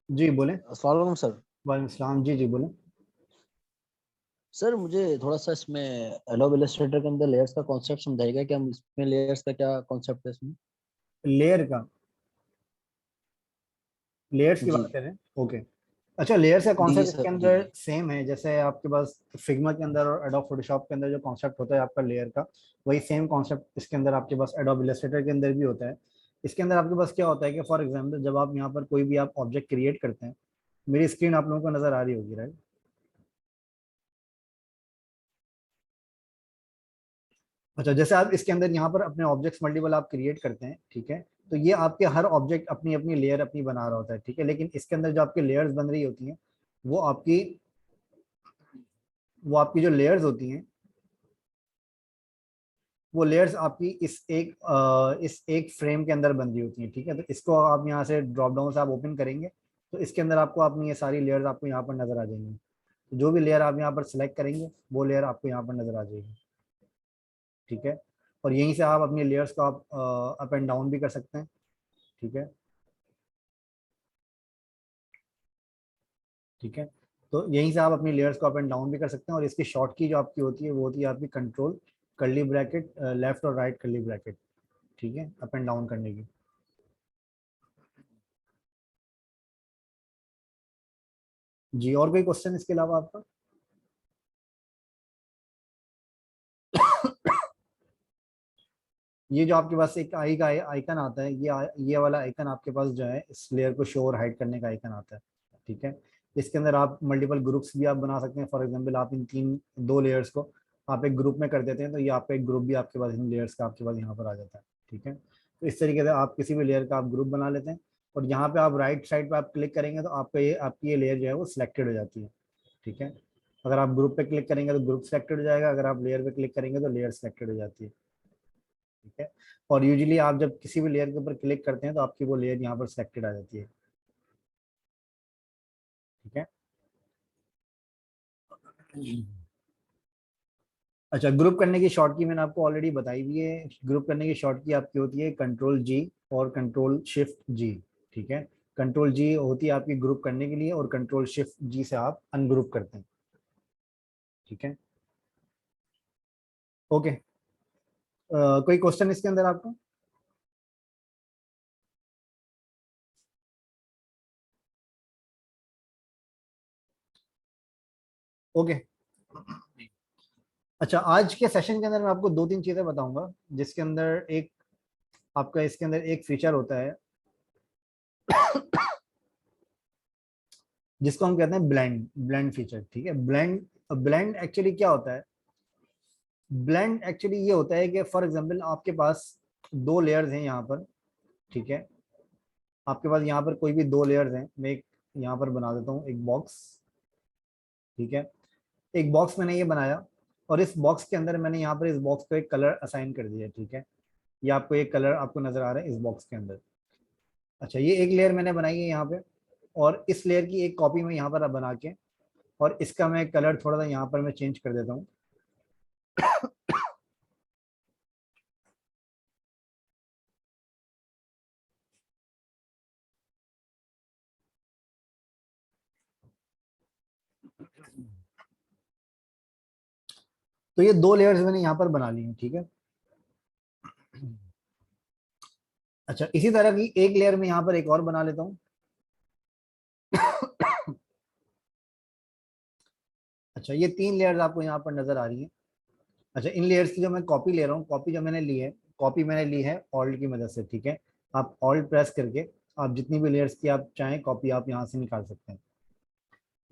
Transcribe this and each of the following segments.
जी बोले। अस्सलाम वालेकुम सर। वालेकुम सलाम, जी जी बोले। सर मुझे थोड़ा सा इसमें एडोब इलस्ट्रेटर के अंदर लेयर्स का कॉन्सेप्ट समझाइएगा कि हम इसमें लेयर्स का क्या कॉन्सेप्ट है इसमें। लेयर का, लेयर्स की जी बात कर रहे हैं, ओके। अच्छा, लेयर्स का जी जी कॉन्सेप्ट इसके सर, जी अंदर जी। सेम है जैसे आपके पास फिग्मा के अंदर और एडोब फोटोशॉप के अंदर जो कॉन्सेप्ट होता है आपका लेयर का, वही सेम कॉन्सेप्ट इसके अंदर आपके पास एडोब इलस्ट्रेटर के अंदर भी होता है। इसके अंदर आपके पास क्या होता है कि फॉर एग्जांपल जब आप यहाँ पर कोई भी आप ऑब्जेक्ट क्रिएट करते हैं, मेरी स्क्रीन आप लोगों को नजर आ रही होगी, राइट? अच्छा, जैसे आप इसके अंदर यहाँ पर अपने ऑब्जेक्ट्स मल्टीपल आप क्रिएट करते हैं, ठीक है, तो ये आपके हर ऑब्जेक्ट अपनी अपनी लेयर अपनी बना रहा होता है, ठीक है, लेकिन इसके अंदर जो आपकी लेयर्स बन रही होती हैं, वो आपकी वो आपकी जो लेयर्स होती हैं, वो लेयर्स आपकी इस एक फ्रेम के अंदर बन रही होती हैं, ठीक है। तो इसको आप यहाँ से ड्रॉप डाउन से आप ओपन करेंगे, तो इसके अंदर आपको अपनी ये सारी लेयर्स आपको यहाँ पर नजर आ जाएंगी। तो जो भी लेयर आप यहाँ पर सिलेक्ट करेंगे, वो लेयर आपको यहाँ पर नजर आ जाएगी, ठीक है। और यहीं से आप अपनी लेयर्स को आप अप एंड डाउन भी कर सकते हैं, ठीक है, ठीक है। तो यहीं से आप अपनी लेयर्स को अप एंड डाउन भी कर सकते हैं, और इसकी शॉर्ट की जो आपकी होती है वो होती है आपकी कंट्रोल कर्ली ब्रैकेट, लेफ्ट और राइट कर्ली ब्रैकेट, ठीक है, अप एंड डाउन करने की। जी, और कोई क्वेश्चन इसके अलावा आपका? ये जो आपके पास एक आई का आइकन आता है, ये वाला आइकन आपके पास जो है इस लेयर को शो और हाइड करने का आइकन आता है, ठीक है। इसके अंदर आप मल्टीपल ग्रुप्स भी आप बना सकते हैं। फॉर एग्जांपल आप इन दो लेयर्स को आप एक ग्रुप में कर देते हैं, तो ये आपका एक ग्रुप भी आपके पास इन लेयर्स का आपके पास यहाँ पर आ जाता है, ठीक है। तो इस तरीके से आप किसी भी लेयर का आप ग्रुप बना लेते हैं, और यहाँ पे आप राइट साइड पे आप क्लिक करेंगे तो आपकी ये लेयर जो है वो सिलेक्टेड हो जाती है, ठीक है। अगर आप ग्रुप पे क्लिक करेंगे तो ग्रुप सिलेक्टेड हो जाएगा, अगर आप लेयर पे क्लिक करेंगे तो लेयर सिलेक्टेड हो जाती है, ठीक है। और यूजुअली आप जब किसी भी लेयर के ऊपर क्लिक करते हैं तो आपकी वो लेयर यहाँ पर सिलेक्टेड आ जाती है, ठीक है। अच्छा, ग्रुप करने की शॉर्ट की मैंने आपको ऑलरेडी बताई हुई है। ग्रुप करने की शॉर्ट की आपकी होती है कंट्रोल जी और कंट्रोल शिफ्ट जी, ठीक है। कंट्रोल जी होती है आपकी ग्रुप करने के लिए, और कंट्रोल शिफ्ट जी से आप अनग्रुप करते हैं, ठीक है, ओके। कोई क्वेश्चन इसके अंदर आपको? ओके। अच्छा, आज के सेशन के अंदर मैं आपको दो तीन चीजें बताऊंगा, जिसके अंदर एक आपका इसके अंदर एक फीचर होता है जिसको हम कहते हैं ब्लेंड ब्लेंड फीचर, ठीक है। ब्लेंड ब्लेंड एक्चुअली क्या होता है? ब्लेंड एक्चुअली ये होता है कि फॉर एग्जांपल आपके पास दो लेयर्स हैं यहाँ पर, ठीक है। आपके पास यहाँ पर कोई भी दो लेयर्स हैं, मैं एक यहाँ पर बना देता हूँ एक बॉक्स, ठीक है। एक बॉक्स मैंने ये बनाया, और इस बॉक्स के अंदर मैंने यहाँ पर इस बॉक्स को एक कलर असाइन कर दिया, ठीक है। ये आपको एक कलर आपको नजर आ रहा है इस बॉक्स के अंदर। अच्छा, ये एक लेयर मैंने बनाई है यहाँ पे, और इस लेयर की एक कॉपी मैं यहाँ पर अब बना के, और इसका मैं कलर थोड़ा सा यहाँ पर मैं चेंज कर देता हूँ। तो ये दो लेयर्स मैंने यहाँ पर बना ली हैं, ठीक है। अच्छा, इसी तरह की एक लेयर में यहाँ पर एक और बना लेता हूँ। अच्छा, ये तीन लेयर्स आपको यहाँ पर नजर आ रही हैं। अच्छा, इन लेयर्स की जो मैं कॉपी ले रहा हूँ, कॉपी जो मैंने ली है, कॉपी मैंने ली है ऑल्ट की मदद से, ठीक है। आप ऑल्ट प्रेस करके आप जितनी भी लेयर्स की आप चाहें कॉपी आप यहाँ से निकाल सकते हैं।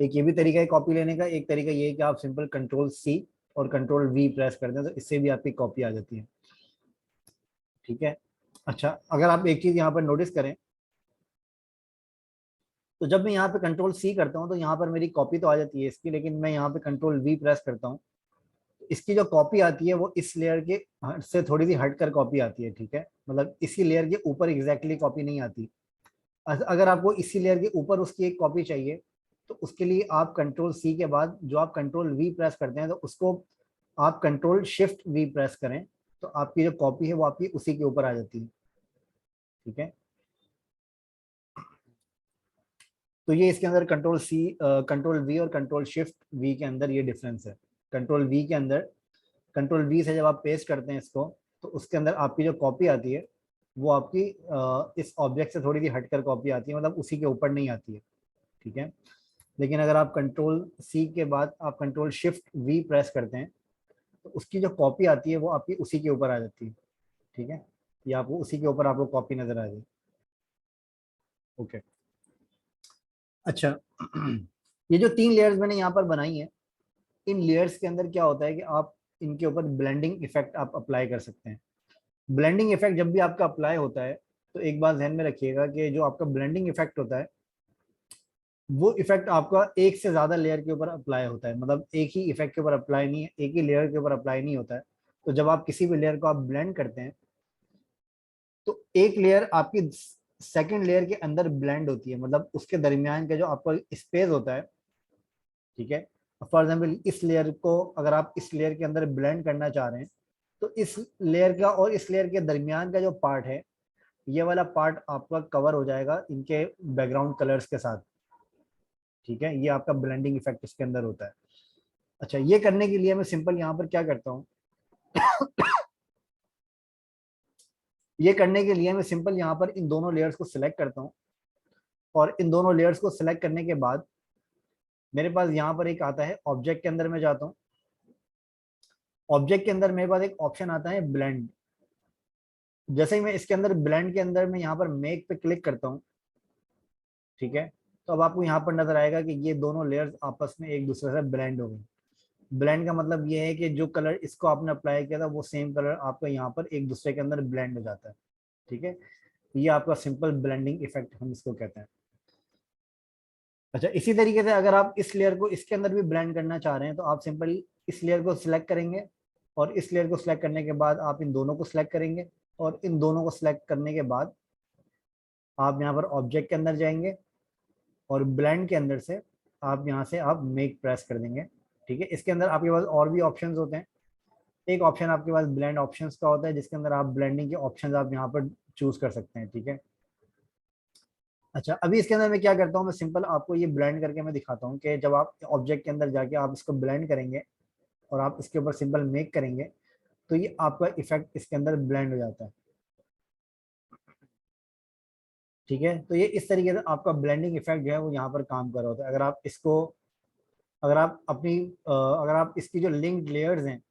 एक ये भी तरीका है कॉपी लेने का। एक तरीका ये है कि आप सिंपल कंट्रोल सी और कंट्रोल वी प्रेस कर दें, तो इससे भी आपकी कॉपी आ जाती है, ठीक है। अच्छा, अगर आप एक चीज यहाँ पर नोटिस करें, तो जब मैं यहाँ पे कंट्रोल सी करता हूँ तो यहाँ पर मेरी कॉपी तो आ जाती है इसकी, लेकिन मैं यहाँ पे कंट्रोल वी प्रेस करता हूँ, इसकी जो कॉपी आती है वो इस लेयर के से थोड़ी सी हटकर कॉपी आती है, ठीक है। मतलब इसी लेयर के ऊपर एग्जैक्टली कॉपी नहीं आती। अगर आपको इसी लेयर के ऊपर उसकी एक कॉपी चाहिए, तो उसके लिए आप कंट्रोल सी के बाद जो आप कंट्रोल वी प्रेस करते हैं, तो उसको आप कंट्रोल शिफ्ट वी प्रेस करें, तो आपकी जो कॉपी है वो आपकी उसी के ऊपर आ जाती है। ठीक है, तो ये इसके अंदर कंट्रोल सी, कंट्रोल वी और कंट्रोल शिफ्ट वी के अंदर ये डिफरेंस है। कंट्रोल वी के अंदर, कंट्रोल वी से जब आप पेस्ट करते हैं इसको, तो उसके अंदर आपकी जो कॉपी आती है वो आपकी इस ऑब्जेक्ट से थोड़ी सी हटकर कॉपी आती है, मतलब उसी के ऊपर नहीं आती है। ठीक है, लेकिन अगर आप कंट्रोल सी के बाद आप कंट्रोल शिफ्ट वी प्रेस करते हैं, तो उसकी जो कॉपी आती है वो आपकी उसी के ऊपर आ जाती है। ठीक है, ये आपको उसी के ऊपर आपको कॉपी नजर आ जाएगी। ओके, अच्छा ये जो 3 लेयर्स मैंने यहाँ पर बनाई है, इन लेयर्स के अंदर क्या होता है कि आप इनके ऊपर ब्लेंडिंग इफेक्ट आप अप्लाई कर सकते हैं। ब्लेंडिंग इफेक्ट जब भी आपका अप्लाई होता है, तो एक बात ध्यान में रखिएगा कि जो आपका ब्लेंडिंग इफेक्ट होता है वो इफेक्ट आपका एक से ज्यादा लेयर के ऊपर अप्लाई होता है, मतलब एक ही इफेक्ट के ऊपर अप्लाई नहीं है, एक ही लेयर के ऊपर अप्लाई नहीं होता है। तो जब आप किसी भी लेयर को आप ब्लेंड करते हैं, तो एक लेयर आपकी सेकंड लेयर के अंदर ब्लेंड होती है, मतलब उसके दरमियान का जो आपका स्पेस होता है। ठीक है, फॉर एग्जाम्पल इस लेयर को अगर आप इस लेयर के अंदर ब्लेंड करना चाह रहे हैं, तो इस लेयर का और इस लेयर के दरमियान का जो पार्ट है, ये वाला पार्ट आपका कवर हो जाएगा इनके बैकग्राउंड कलर्स के साथ। ठीक है, ये आपका ब्लेंडिंग इफेक्ट इसके अंदर होता है। अच्छा, ये करने के लिए मैं सिंपल यहाँ पर क्या करता हूँ, ये करने के लिए मैं सिंपल यहाँ पर इन दोनों लेयर्स को सिलेक्ट करता हूँ, और इन दोनों लेयर्स को सिलेक्ट करने के बाद मेरे पास यहाँ पर एक आता है ऑब्जेक्ट के अंदर मैं जाता हूँ। ऑब्जेक्ट के अंदर मेरे पास एक ऑप्शन आता है ब्लेंड। जैसे ही मैं इसके अंदर ब्लेंड के अंदर मैं यहाँ पर मेक पे क्लिक करता हूँ, ठीक है, तो अब आपको यहाँ पर नजर आएगा कि ये दोनों लेयर्स आपस में एक दूसरे से ब्लेंड हो गई। ब्लेंड का मतलब ये है कि जो कलर इसको आपने अप्लाई किया था वो सेम कलर आपका यहाँ पर एक दूसरे के अंदर ब्लेंड हो जाता है। ठीक है, ये आपका सिंपल ब्लेंडिंग इफेक्ट हम इसको कहते हैं। अच्छा, इसी तरीके से अगर आप इस लेयर को इसके अंदर भी ब्लेंड करना चाह रहे हैं, तो आप सिंपली इस लेयर को सिलेक्ट करेंगे, और इस लेयर को सिलेक्ट करने के बाद आप इन दोनों को सिलेक्ट करेंगे, और इन दोनों को सिलेक्ट करने के बाद आप यहाँ पर ऑब्जेक्ट के अंदर जाएंगे, और ब्लेंड के अंदर से आप यहाँ से आप मेक प्रेस कर देंगे। ठीक है, इसके अंदर आपके पास और भी ऑप्शंस होते हैं। एक ऑप्शन आपके पास ब्लेंड ऑप्शंस का होता है, जिसके अंदर आप ब्लेंडिंग के ऑप्शंस आप यहाँ पर चूज कर सकते हैं। ठीक है, अच्छा, अभी इसके अंदर मैं क्या करता हूँ, मैं सिंपल आपको ये ब्लेंड करके मैं दिखाता हूँ कि जब आप ऑब्जेक्ट के अंदर जाके आप इसको ब्लेंड करेंगे और आप इसके ऊपर सिंपल मेक करेंगे, तो ये आपका इफेक्ट इसके अंदर ब्लेंड हो जाता है। ठीक है, तो ये इस तरीके से आपका ब्लेंडिंग इफेक्ट जो है वो यहाँ पर काम कर रहा होता है। अगर आप इसको, अगर आप अपनी अगर आप इसकी जो लिंक्ड लेयर्स हैं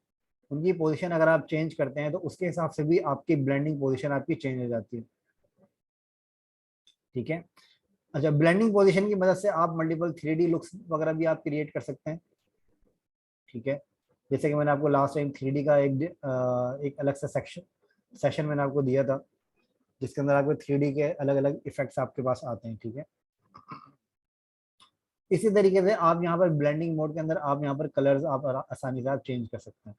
उनकी पोजीशन अगर आप चेंज करते हैं, तो उसके हिसाब से भी आपकी ब्लेंडिंग पोजीशन आपकी चेंज हो जाती है। ठीक है, अच्छा, ब्लेंडिंग पोजीशन की मदद से आप मल्टीपल 3D लुक्स वगैरह भी आप क्रिएट कर सकते हैं। ठीक है, जैसे कि मैंने आपको लास्ट टाइम 3D का एक अलग सा सेशन मैंने आपको दिया था, जिसके अंदर आपको 3D के अलग अलग इफेक्ट्स आपके पास आते हैं। ठीक है, इसी तरीके से आप यहाँ पर ब्लेंडिंग मोड के अंदर आप यहाँ पर कलर्स आप आसानी से आप चेंज कर सकते हैं।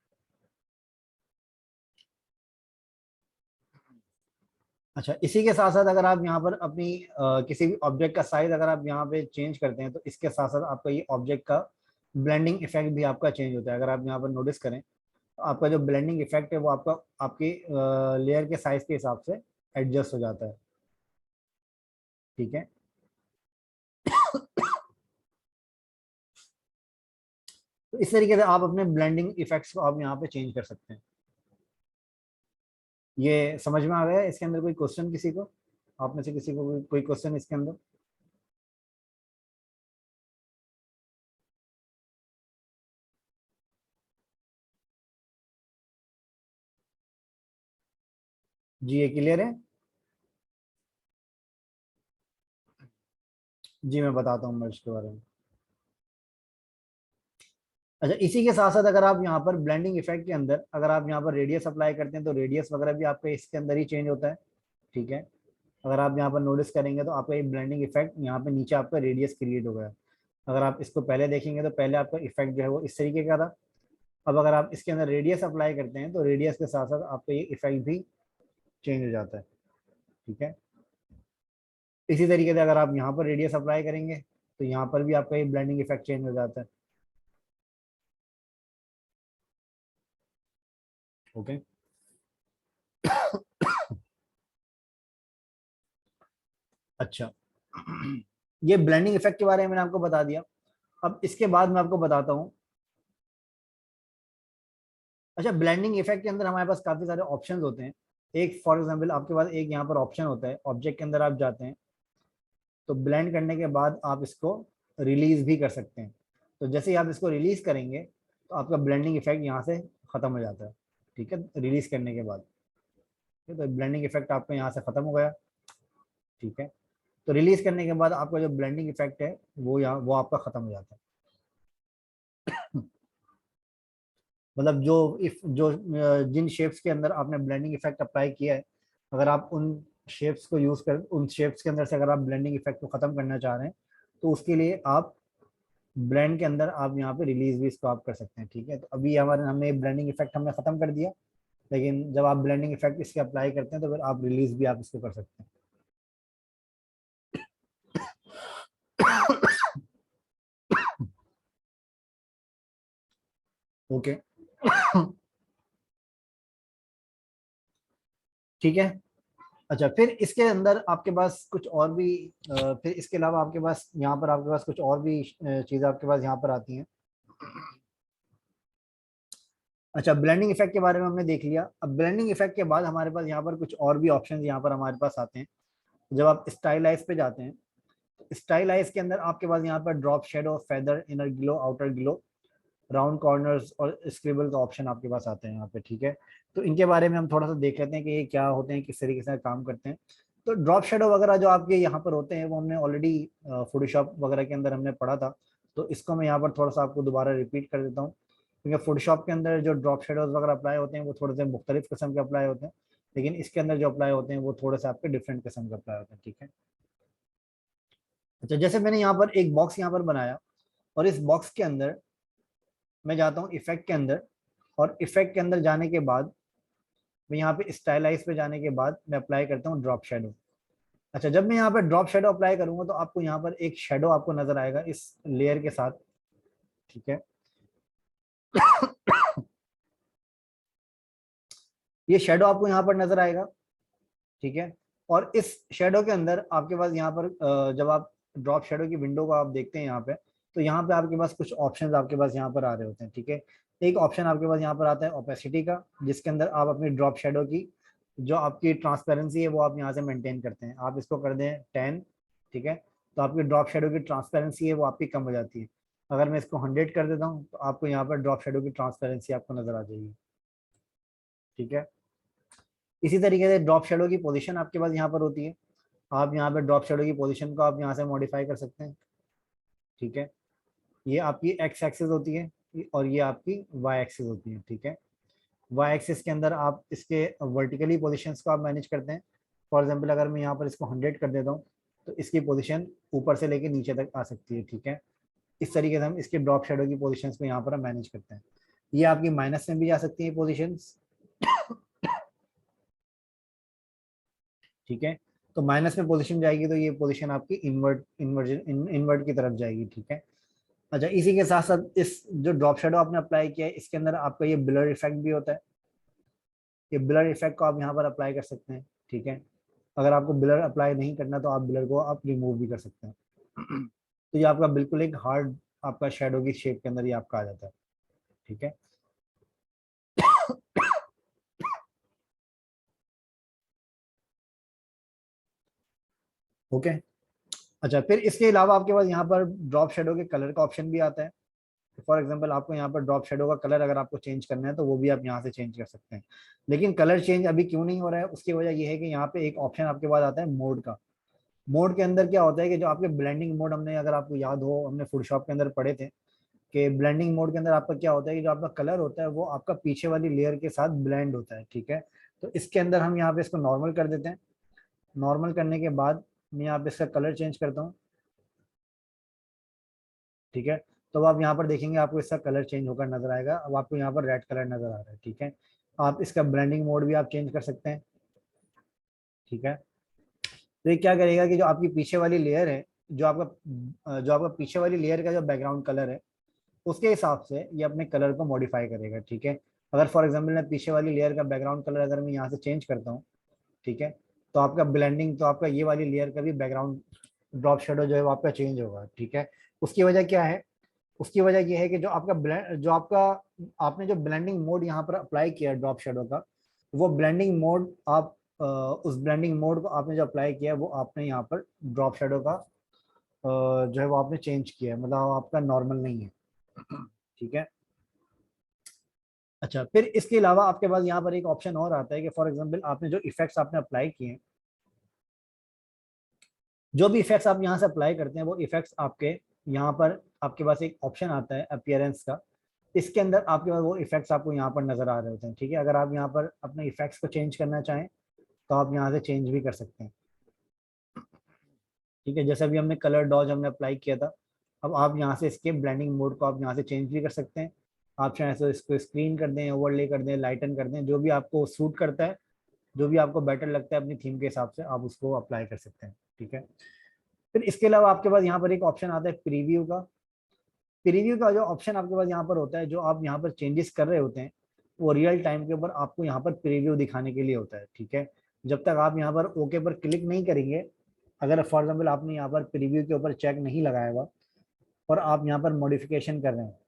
अच्छा, इसी के साथ साथ अगर आप यहाँ पर अपनी किसी भी ऑब्जेक्ट का साइज अगर आप यहाँ पे चेंज करते हैं, तो इसके साथ साथ आपका ये ऑब्जेक्ट का ब्लेंडिंग इफेक्ट भी आपका चेंज होता है। अगर आप यहाँ पर नोटिस करें, तो आपका जो ब्लेंडिंग इफेक्ट है वो आपका आपकी लेयर के साइज के हिसाब से एडजस्ट हो जाता है। ठीक है, तो इस तरीके से आप अपने ब्लेंडिंग इफेक्ट्स को आप यहाँ पे चेंज कर सकते हैं। ये समझ में आ गया? इसके अंदर कोई क्वेश्चन किसी को, आप में से किसी को कोई क्वेश्चन इसके अंदर? जी, ये क्लियर है? जी, मैं बताता हूँ मर्ज के बारे में। अच्छा, इसी के साथ साथ अगर आप यहाँ पर ब्लेंडिंग इफेक्ट के अंदर अगर आप यहाँ पर रेडियस अप्लाई करते हैं, तो रेडियस वगैरह भी आपके इसके अंदर ही चेंज होता है। ठीक है, अगर आप यहाँ पर नोटिस करेंगे तो आपका ये ब्लेंडिंग इफेक्ट यहाँ पे नीचे आपका रेडियस क्रिएट हो गया। अगर आप इसको पहले देखेंगे तो पहले आपका इफेक्ट जो है वो इस तरीके का था। अब अगर आप इसके अंदर रेडियस अप्लाई करते हैं, तो रेडियस के साथ साथ आपका ये इफेक्ट भी चेंज हो जाता है। ठीक है, इसी तरीके से अगर आप यहाँ पर रेडियस अप्लाई करेंगे, तो यहाँ पर भी आपका ये ब्लेंडिंग इफेक्ट चेंज हो जाता है। ओके, अच्छा, ये ब्लेंडिंग इफेक्ट के बारे में मैंने आपको बता दिया। अब इसके बाद मैं आपको बताता हूँ। अच्छा, ब्लेंडिंग इफेक्ट के अंदर हमारे पास काफी सारे ऑप्शंस होते हैं। एक फॉर एग्जांपल आपके पास एक यहाँ पर ऑप्शन होता है, ऑब्जेक्ट के अंदर आप जाते हैं तो ब्लेंड करने के बाद आप इसको रिलीज भी कर सकते हैं। तो जैसे ही आप इसको रिलीज करेंगे तो आपका ब्लेंडिंग इफेक्ट यहाँ से खत्म हो जाता है। ठीक है, रिलीज करने के बाद। ठीक है, तो ब्लेंडिंग इफेक्ट आपका यहाँ से खत्म हो गया। ठीक है, तो रिलीज करने के बाद आपका जो ब्लेंडिंग इफेक्ट है वो आपका खत्म हो जाता है। मतलब जिन शेप्स के अंदर आपने ब्लेंडिंग इफेक्ट अप्लाई किया है, अगर आप उन शेप्स के अंदर से अगर आप ब्लेंडिंग इफेक्ट को खत्म करना चाह रहे हैं तो उसके लिए आप ब्लेंड के अंदर आप यहाँ पे रिलीज भी इसको आप कर सकते हैं। ठीक है, तो अभी हमने ब्लेंडिंग इफेक्ट हमने खत्म कर दिया, लेकिन जब आप ब्लेंडिंग इफेक्ट इसके अप्लाई करते हैं तो फिर आप रिलीज भी आप इसको कर सकते हैं। ओके, ठीक है। अच्छा, फिर इसके अंदर आपके पास कुछ और भी फिर इसके अलावा आपके पास यहाँ पर आपके पास कुछ और भी चीज़ें आपके पास यहाँ पर आती हैं। अच्छा, ब्लेंडिंग इफेक्ट के बारे में हमने देख लिया। अब ब्लेंडिंग इफेक्ट के बाद हमारे पास यहाँ पर कुछ और भी ऑप्शंस यहाँ पर हमारे पास आते हैं। जब आप स्टाइलाइज पे जाते हैं, स्टाइलाइज के अंदर आपके पास यहाँ पर drop shadow, feather, inner glow, outer glow, round corners और स्क्रिबल का ऑप्शन आपके पास आते हैं यहाँ पे। ठीक है, तो इनके बारे में हम थोड़ा सा देख लेते हैं कि ये क्या होते हैं, किस तरीके से काम करते हैं। तो ड्रॉप शेडो वगैरह जो आपके यहाँ पर होते हैं वो हमने ऑलरेडी फोटोशॉप वगैरह के अंदर हमने पढ़ा था। तो इसको मैं यहाँ पर थोड़ा सा आपको दोबारा रिपीट कर देता हूँ, क्योंकि फोटोशॉप के अंदर जो ड्रॉप शेडोज वगैरह अप्लाई होते हैं वो थोड़े से मुख्तलिफ किस्म के अप्लाई होते हैं, लेकिन इसके अंदर जो अप्लाई होते हैं वो थोड़े से आपके डिफरेंट किस्म के अप्लाई होते हैं। ठीक है, अच्छा, जैसे मैंने यहाँ पर एक बॉक्स यहाँ पर बनाया और इस बॉक्स के अंदर मैं जाता हूँ इफेक्ट के अंदर, और इफेक्ट के अंदर जाने के बाद मैं यहाँ पे स्टाइलाइज पे जाने के बाद मैं अप्लाई करता हूँ ड्रॉप शेडो। अच्छा, जब मैं यहाँ पर ड्रॉप शेडो अप्लाई करूंगा तो आपको यहाँ पर एक शेडो आपको नजर आएगा इस लेयर के साथ। ठीक है, ये शेडो आपको यहाँ पर नजर आएगा। ठीक है, और इस शेडो के अंदर आपके पास यहाँ पर जब आप ड्रॉप शेडो की विंडो को आप देखते हैं यहाँ पे, तो यहाँ पे आपके पास कुछ ऑप्शंस आपके पास यहाँ पर आ रहे होते हैं। ठीक है, एक ऑप्शन आपके पास यहाँ पर आता है ओपेसिटी का, जिसके अंदर आप अपनी ड्रॉप शेडो की जो आपकी ट्रांसपेरेंसी है वो आप यहाँ से मेंटेन करते हैं। आप इसको कर दें 10। ठीक है, तो आपकी ड्रॉप शेडो की ट्रांसपेरेंसी है वो आपकी कम हो जाती है। अगर मैं इसको 100 कर देता हूँ तो आपको यहाँ पर ड्रॉप शेडो की ट्रांसपेरेंसी आपको नजर आ जाएगी। ठीक है, इसी तरीके से ड्रॉप शेडो की पोजीशन आपके पास यहाँ पर होती है। आप यहाँ पे ड्रॉप शेडो की पोजीशन को आप यहाँ से मॉडिफाई कर सकते हैं। ठीक है, ये आपकी एक्स एक्सिस होती है और ये आपकी वाई एक्सिस होती है। ठीक है, वाई एक्सिस के अंदर आप इसके वर्टिकली पोजीशंस को आप मैनेज करते हैं। फॉर एग्जांपल अगर मैं यहाँ पर इसको 100 कर देता हूँ तो इसकी पोजीशन ऊपर से लेके नीचे तक आ सकती है। ठीक है, इस तरीके से हम इसके ड्रॉप शेडो की पोजीशंस को यहाँ पर हम मैनेज करते हैं। ये आपकी माइनस में भी जा सकती है पोजीशंस। ठीक है, तो माइनस में पोजीशन जाएगी तो ये पोजीशन आपकी इन्वर्ट की तरफ जाएगी। ठीक है, अच्छा, इसी के साथ साथ इस जो ड्रॉप शेडो आपने अप्लाई किया है इसके अंदर आपका ये ब्लर इफेक्ट भी होता है। ये ब्लर इफेक्ट को आप यहाँ पर अप्लाई कर सकते हैं। ठीक है, अगर आपको ब्लर अप्लाई नहीं करना तो आप ब्लर को आप रिमूव भी कर सकते हैं। तो ये आपका बिल्कुल एक हार्ड आपका शेडो की शेप के अंदर ये आपका आ जाता है। ठीक है, ओके। अच्छा, फिर इसके अलावा आपके पास यहाँ पर ड्रॉप शेडो के कलर का ऑप्शन भी आता है। फॉर एग्जाम्पल आपको यहाँ पर ड्रॉप शेडो का कलर अगर आपको चेंज करना है तो वो भी आप यहाँ से चेंज कर सकते हैं। लेकिन कलर चेंज अभी क्यों नहीं हो रहा है, उसकी वजह ये है कि यहाँ पे एक ऑप्शन आपके पास आता है मोड का। मोड के अंदर क्या होता है कि जो आपके ब्लेंडिंग मोड हमने, अगर आपको याद हो, हमने फोटोशॉप के अंदर पढ़े थे कि ब्लेंडिंग मोड के अंदर आपका क्या होता है कि जो आपका कलर होता है वो आपका पीछे वाली लेयर के साथ ब्लेंड होता है। ठीक है, तो इसके अंदर हम यहाँ पे इसको नॉर्मल कर देते हैं। नॉर्मल करने के बाद मैं यहाँ पे इसका कलर चेंज करता हूँ। ठीक है, तो आप यहाँ पर देखेंगे आपको इसका कलर चेंज होकर नजर आएगा। अब आपको यहाँ पर रेड कलर नजर आ रहा है। ठीक है, आप इसका ब्लेंडिंग मोड भी आप चेंज कर सकते हैं। ठीक है, तो ये क्या करेगा कि जो आपकी पीछे वाली लेयर है, जो आपका पीछे वाली लेयर का जो बैकग्राउंड कलर है उसके हिसाब से ये अपने कलर को मॉडिफाई करेगा। ठीक है, अगर फॉर एग्जाम्पल मैं पीछे वाली लेयर का बैकग्राउंड कलर अगर मैं यहाँ से चेंज करता हूँ, ठीक है, तो आपका ब्लेंडिंग, तो आपका ये वाली लेयर का भी बैकग्राउंड ड्रॉप शेडो जो है वो आपका चेंज होगा, ठीक है। उसकी वजह क्या है, उसकी वजह ये है कि जो आपका जो आपका आपने जो ब्लेंडिंग मोड यहाँ पर अप्लाई किया ड्रॉप शेडो का, वो ब्लेंडिंग मोड आप उस ब्लेंडिंग मोड को आपने जो अप्लाई किया है वो आपने यहाँ पर ड्रॉप शेडो का जो है वो आपने चेंज किया है, मतलब आपका नॉर्मल नहीं है, ठीक है। अच्छा, फिर इसके अलावा आपके पास यहाँ पर एक ऑप्शन और आता है कि फॉर एग्जांपल आपने जो इफेक्ट्स आपने अप्लाई किए हैं, जो भी इफेक्ट्स आप यहाँ से अप्लाई करते हैं वो इफेक्ट्स आपके यहाँ पर आपके पास एक ऑप्शन आता है अपीयरेंस का, इसके अंदर आपके पास वो इफेक्ट्स आपको यहाँ पर नजर आ रहे होते हैं, ठीक है। अगर आप यहाँ पर अपने इफेक्ट्स को चेंज करना चाहें तो आप यहाँ से चेंज भी कर सकते हैं, ठीक है। जैसे अभी हमने कलर डॉज हमने अप्लाई किया था, अब आप यहाँ से इसके ब्लेंडिंग मोड को आप यहाँ से चेंज भी कर सकते हैं। आप चाहे तो इसको स्क्रीन कर दें, ओवरले कर दें, लाइटन कर दें, जो भी आपको सूट करता है, जो भी आपको बेटर लगता है अपनी थीम के हिसाब से आप उसको अप्लाई कर सकते हैं, ठीक है। फिर इसके अलावा आपके पास यहाँ पर एक ऑप्शन आता है प्रीव्यू का। प्रीव्यू का जो ऑप्शन आपके पास यहाँ पर होता है, जो आप यहाँ पर चेंजेस कर रहे होते हैं वो रियल टाइम के ऊपर आपको यहाँ पर प्रीव्यू दिखाने के लिए होता है, ठीक है। जब तक आप यहाँ पर ओके पर क्लिक नहीं करेंगे, अगर फॉर एग्जाम्पल आपने यहाँ पर प्रीव्यू के ऊपर चेक नहीं लगाया हुआ और आप यहाँ पर मॉडिफिकेशन कर रहे हैं,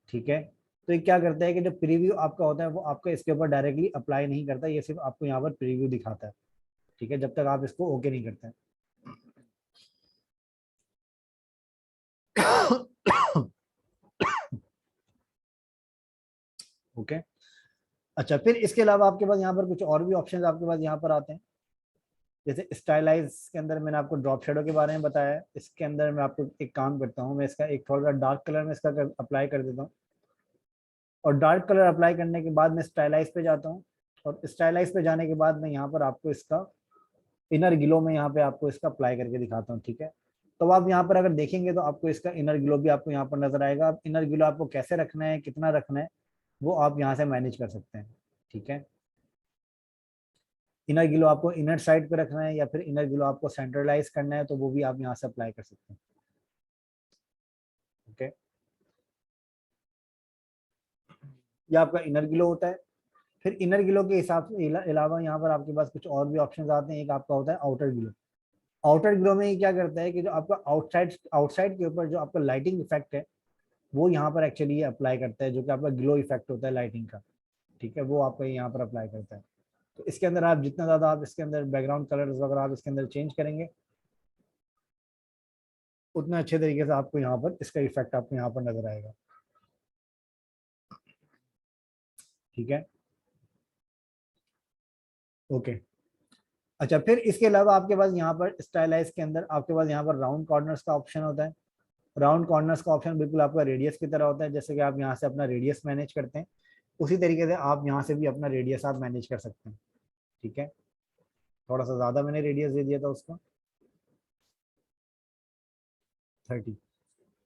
ठीक है, तो ये क्या करता है कि जो प्रीव्यू आपका होता है वो आपका इसके ऊपर डायरेक्टली अप्लाई नहीं करता, ये सिर्फ आपको यहाँ पर प्रीव्यू दिखाता है, ठीक है, जब तक आप इसको ओके नहीं करते हैं। ओके। अच्छा, फिर इसके अलावा आपके पास यहाँ पर कुछ और भी ऑप्शंस आपके पास यहाँ पर आते हैं। जैसे स्टाइलाइज के अंदर मैंने आपको ड्रॉप शेडो के बारे में बताया है, इसके अंदर मैं आपको एक काम करता हूँ, मैं इसका एक थोड़ा सा डार्क कलर में इसका अप्लाई कर देता हूँ, और डार्क कलर अप्लाई करने के बाद मैं स्टाइलाइज पे जाता हूँ, और स्टाइलाइज पे जाने के बाद मैं यहाँ पर आपको इसका इनर ग्लो में यहाँ पे आपको इसका अप्लाई करके दिखाता हूँ, ठीक है। तो आप यहाँ पर अगर देखेंगे तो आपको इसका इनर ग्लो भी आपको यहाँ पर नजर आएगा। अब इनर ग्लो आपको कैसे रखना है, कितना रखना है, वो आप यहाँ से मैनेज कर सकते हैं, ठीक है। इनर ग्लो आपको इनर साइड पे रखना है या फिर इनर ग्लो आपको सेंट्रलाइज करना है, तो वो भी आप यहाँ से अप्लाई कर सकते हैं, ओके। ये आपका इनर ग्लो होता है। फिर इनर ग्लो के हिसाब से अलावा यहाँ पर आपके पास कुछ और भी ऑप्शंस आते हैं। एक आपका होता है आउटर ग्लो। आउटर ग्लो में ये क्या करता है कि जो आपका आउटसाइड आउटसाइड के ऊपर जो आपका लाइटिंग इफेक्ट है वो यहाँ पर एक्चुअली ये अप्लाई करता है, जो कि आपका ग्लो इफेक्ट होता है लाइटिंग का, ठीक है, वो आपका यहाँ पर अप्लाई करता है। तो इसके अंदर आप जितना ज़्यादा आप इसके अंदर बैकग्राउंड कलर्स वगैरह आप इसके अंदर चेंज करेंगे, उतना अच्छे तरीके से आपको यहाँ पर इसका इफेक्ट आपको यहाँ पर नजर आएगा, ठीक है, ओके। अच्छा, फिर इसके अलावा आपके पास यहाँ पर स्टाइलाइज के अंदर आपके पास यहाँ पर राउंड कॉर्नर्स का ऑप्शन होता है। राउंड कॉर्नर्स का ऑप्शन बिल्कुल आपका रेडियस की तरह होता है, जैसे कि आप यहाँ से अपना रेडियस मैनेज करते हैं उसी तरीके से आप यहाँ से भी अपना रेडियस आप मैनेज कर सकते हैं, ठीक है। थोड़ा सा ज़्यादा मैंने रेडियस दे दिया था उसको, 30,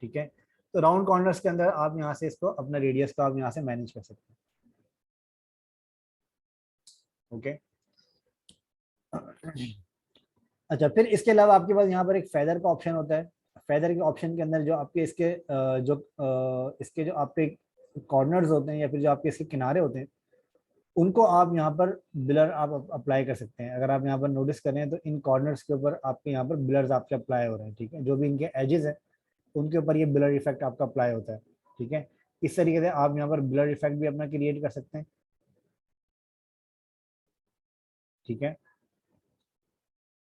ठीक है। तो राउंड कॉर्नर्स के अंदर आप यहाँ से इसको अपना रेडियस का आप यहाँ से मैनेज कर सकते हैं, ओके। अच्छा, फिर इसके अलावा आपके पास यहाँ पर एक फेदर का ऑप्शन होता है। फेदर के ऑप्शन के अंदर जो आपके इसके इसके जो आपके कॉर्नर्स होते हैं या फिर जो आपके इसके किनारे होते हैं उनको आप यहाँ पर ब्लर आप अप्लाई कर सकते हैं। अगर आप यहाँ पर नोटिस करें तो इन कॉर्नर्स के ऊपर आपके यहाँ पर ब्लर्स आपके अप्लाई हो रहे हैं, ठीक है। जो भी इनके एजेस है उनके ऊपर ये ब्लर इफेक्ट आपका अप्लाई होता है, ठीक है। इस तरीके से आप यहाँ पर ब्लर इफेक्ट भी अपना क्रिएट कर सकते हैं, ठीक है।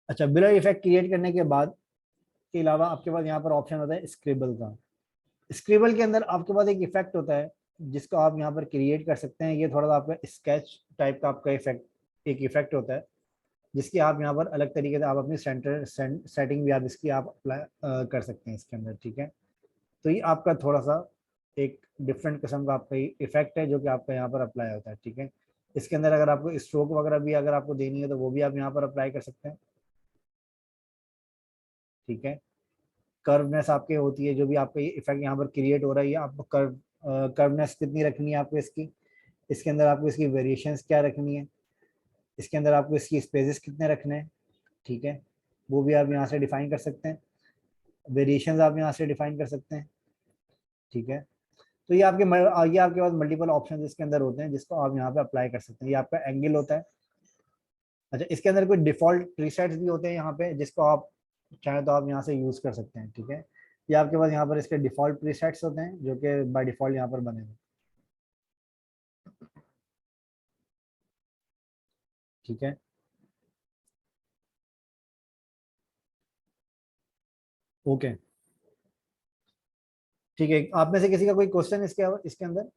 अच्छा, ब्लर इफेक्ट क्रिएट करने के बाद के अलावा आपके पास यहाँ पर ऑप्शन होता है स्क्रिबल का। स्क्रिबल के अंदर आपके पास एक इफेक्ट होता है जिसको आप यहाँ पर क्रिएट कर सकते हैं। ये थोड़ा सा आपका स्केच टाइप का आपका इफेक्ट एक इफेक्ट होता है जिसकी आप यहाँ पर अलग तरीके से आप अपनी सेंटर सेटिंग भी आप इसकी आप अप्लाई कर सकते हैं इसके अंदर, ठीक है। तो ये आपका थोड़ा सा एक डिफरेंट किस्म का आपका इफेक्ट है जो कि आपका यहाँ पर अप्लाई होता है, ठीक है। इसके अंदर अगर आपको स्ट्रोक वगैरह भी अगर आपको देनी है तो वो भी आप यहाँ पर अप्लाई कर सकते हैं, ठीक है। कर्वनेस आपके होती है, जो भी आपका ये इफेक्ट यहाँ पर क्रिएट हो रहा है, ये आपको कर्वनेस कितनी रखनी है आपको इसकी, इसके अंदर आपको इसकी वेरिएशंस क्या रखनी है, इसके अंदर आपको इसकी स्पेसेस कितने रखने हैं, ठीक है, वो भी आप यहाँ से डिफाइन कर सकते हैं। वेरिएशंस आप यहाँ से डिफाइन कर सकते हैं, ठीक है। तो ये आपके पास मल्टीपल ऑप्शन इसके अंदर होते हैं जिसको आप यहाँ पे अप्लाई कर सकते हैं। ये आपका एंगल होता है, अच्छा, इसके अंदर कोई डिफॉल्ट प्रीसेट्स भी होते हैं यहाँ पे, जिसको आप चाहे तो आप यहाँ से यूज कर सकते हैं, ठीक है। ये आपके पास यहाँ पर इसके डिफॉल्ट प्रीसेट्स होते हैं जो कि बाय डिफॉल्ट यहाँ पर बने हुए हैं, ठीक है। ओके, ठीक है। आप में से किसी का कोई क्वेश्चन इसके इसके अंदर?